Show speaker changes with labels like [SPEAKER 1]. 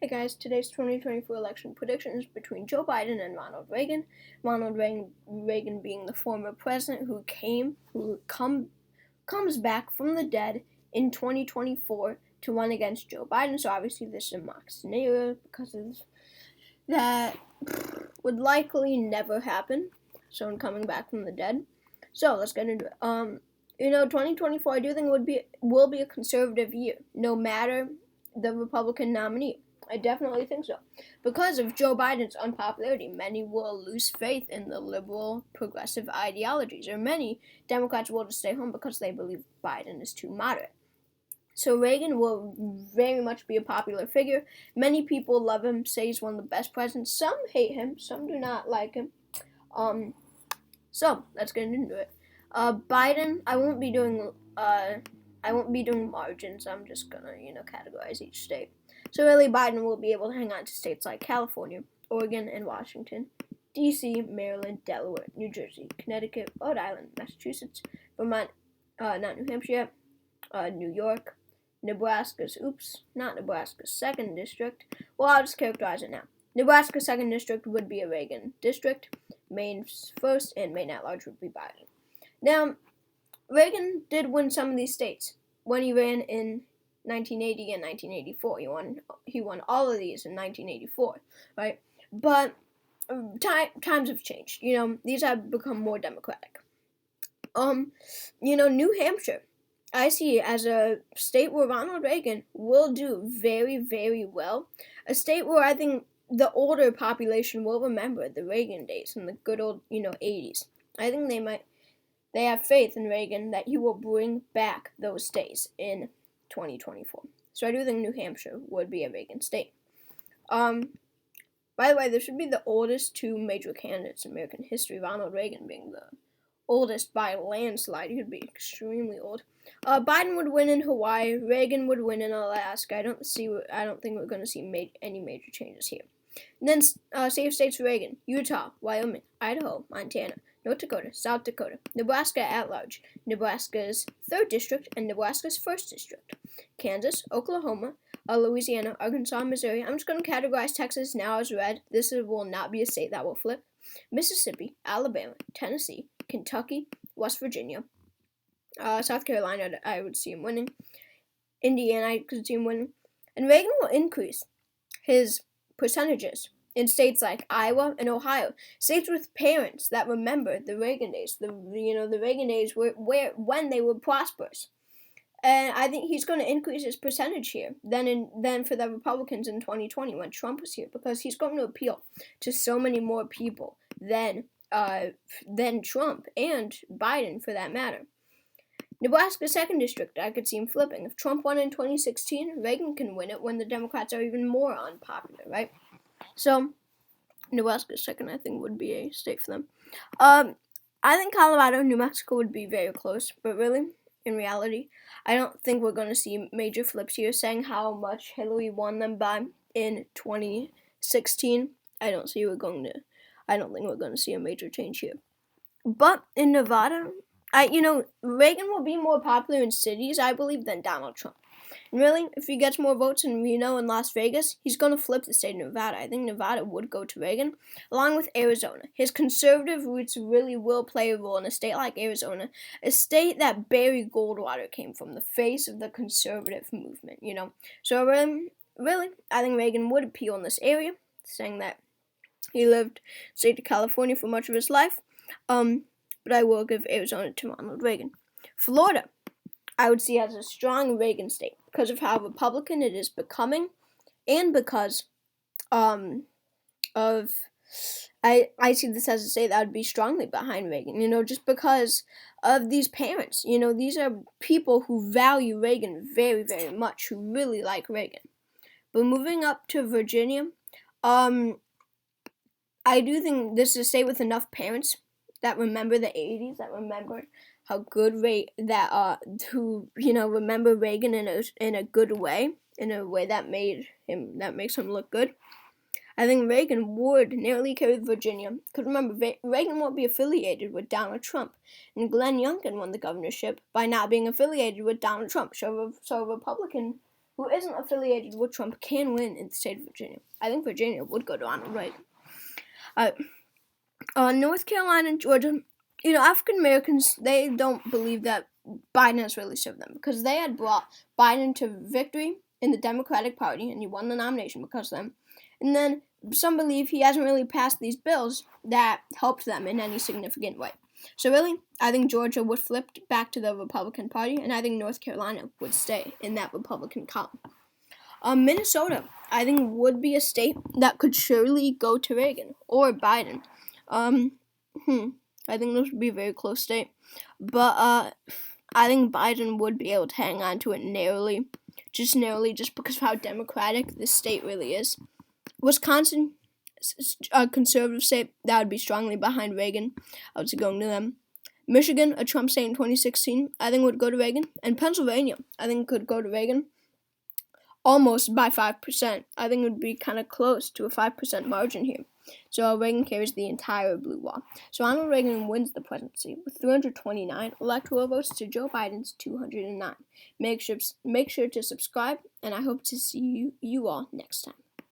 [SPEAKER 1] Hey guys, today's 2024 election predictions between Joe Biden and Ronald Reagan. Reagan being the former president who comes back from the dead in 2024 to run against Joe Biden. So obviously this is a mock scenario because that would likely never happen. Someone coming back from the dead. So let's get into it. 2024 I do think will be a conservative year, no matter the Republican nominee. I definitely think so. Because of Joe Biden's unpopularity, many will lose faith in the liberal progressive ideologies, or many Democrats will just stay home because they believe Biden is too moderate. So Reagan will very much be a popular figure. Many people love him, say he's one of the best presidents. Some hate him, some do not like him. So let's get into it. Biden, I won't be doing margins. I'm just gonna categorize each state. So really, Biden will be able to hang on to states like California, Oregon, and Washington, D.C., Maryland, Delaware, New Jersey, Connecticut, Rhode Island, Massachusetts, Vermont, not New Hampshire yet, New York, Nebraska's 2nd district. Well, I'll just characterize it now. Nebraska's 2nd district would be a Reagan district. Maine's 1st and Maine at large would be Biden. Now, Reagan did win some of these states when he ran in 1980 and 1984. He won all of these in 1984, right? But times have changed. These have become more democratic. New Hampshire, I see as a state where Ronald Reagan will do very, very well. A state where I think the older population will remember the Reagan days and the good old, 80s. I think they have faith in Reagan that he will bring back those days in 2024. So I do think New Hampshire would be a Reagan state. By the way, this should be the oldest two major candidates in American history, Ronald Reagan being the oldest by a landslide. He would be extremely old. Biden would win in Hawaii. Reagan would win in Alaska. I don't think we're going to see any major changes here. And then safe states for Reagan: Utah, Wyoming, Idaho, Montana, North Dakota, South Dakota, Nebraska at large, Nebraska's 3rd district, and Nebraska's 1st district, Kansas, Oklahoma, Louisiana, Arkansas, Missouri. I'm just going to categorize Texas now as red. This will not be a state that will flip. Mississippi, Alabama, Tennessee, Kentucky, West Virginia, South Carolina, I would see him winning. Indiana, I could see him winning. And Reagan will increase his percentages in states like Iowa and Ohio, states with parents that remember the Reagan days, the Reagan days when they were prosperous. And I think he's going to increase his percentage here than for the Republicans in 2020 when Trump was here, because he's going to appeal to so many more people than Trump and Biden for that matter. Nebraska's 2nd district, I could see him flipping. If Trump won in 2016, Reagan can win it when the Democrats are even more unpopular, right? So, Nebraska's 2nd, I think, would be a state for them. I think Colorado and New Mexico would be very close, but really, in reality, I don't think we're going to see major flips here, saying how much Hillary won them by in 2016. I don't think we're going to see a major change here. But in Nevada, Reagan will be more popular in cities, I believe, than Donald Trump. And really, if he gets more votes in Reno and Las Vegas, he's going to flip the state of Nevada. I think Nevada would go to Reagan, along with Arizona. His conservative roots really will play a role in a state like Arizona, a state that Barry Goldwater came from, the face of the conservative movement, So really, I think Reagan would appeal in this area, saying that he lived in the state of California for much of his life. But I will give Arizona to Ronald Reagan. Florida, I would see as a strong Reagan state because of how Republican it is becoming, and because I see this as a state that would be strongly behind Reagan, just because of these parents. These are people who value Reagan very, very much, who really like Reagan. But moving up to Virginia, I do think this is a state with enough parents that remember the 80s, that remember how good remember Reagan in a good way, in a way that makes him look good. I think Reagan would nearly carry Virginia, because remember, Reagan won't be affiliated with Donald Trump, and Glenn Youngkin won the governorship by not being affiliated with Donald Trump. So a Republican who isn't affiliated with Trump can win in the state of Virginia. I think Virginia would go to Ronald Reagan. North Carolina and Georgia, African Americans, they don't believe that Biden has really served them because they had brought Biden to victory in the Democratic Party and he won the nomination because of them. And then some believe he hasn't really passed these bills that helped them in any significant way. So really, I think Georgia would flip back to the Republican Party, and I think North Carolina would stay in that Republican column. Minnesota, I think, would be a state that could surely go to Reagan or Biden. I think this would be a very close state. But I think Biden would be able to hang on to it narrowly, just because of how democratic this state really is. Wisconsin, a conservative state, that would be strongly behind Reagan. I would say going to them. Michigan, a Trump state in 2016, I think would go to Reagan. And Pennsylvania, I think could go to Reagan almost by 5%. I think it would be kind of close to a 5% margin here. So Reagan carries the entire blue wall. So Ronald Reagan wins the presidency with 329 electoral votes to Joe Biden's 209. Make sure to subscribe, and I hope to see you all next time.